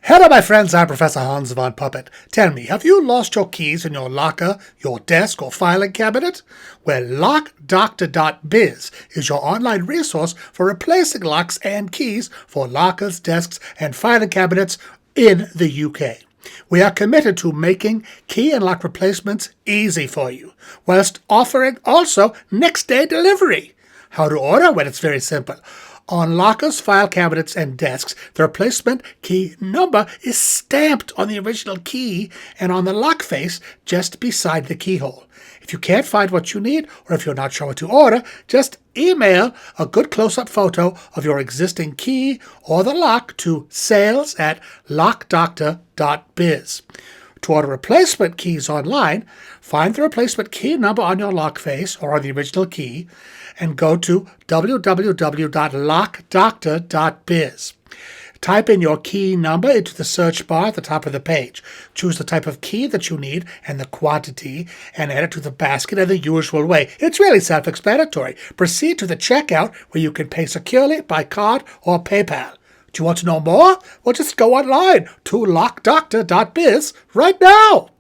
Hello, my friends. I'm Professor Hans von Puppet. Tell me, have you lost your keys in your locker, your desk, or filing cabinet? Well, LockDoctor.Biz is your online resource for replacing locks and keys for lockers, desks, and filing cabinets in the UK. We are committed to making key and lock replacements easy for you, whilst offering also next-day delivery. How to order? Well, it's very simple. On lockers, file cabinets, and desks, the replacement key number is stamped on the original key and on the lock face just beside the keyhole. If you can't find what you need, or if you're not sure what to order, just email a good close-up photo of your existing key or the lock to sales@LockDoctor.Biz. To order replacement keys online, find the replacement key number on your lock face or on the original key and go to www.LockDoctor.Biz. Type in your key number into the search bar at the top of the page. Choose the type of key that you need and the quantity and add it to the basket in the usual way. It's really self-explanatory. Proceed to the checkout where you can pay securely by card or PayPal. Do you want to know more? Well, just go online to LockDoctor.Biz right now.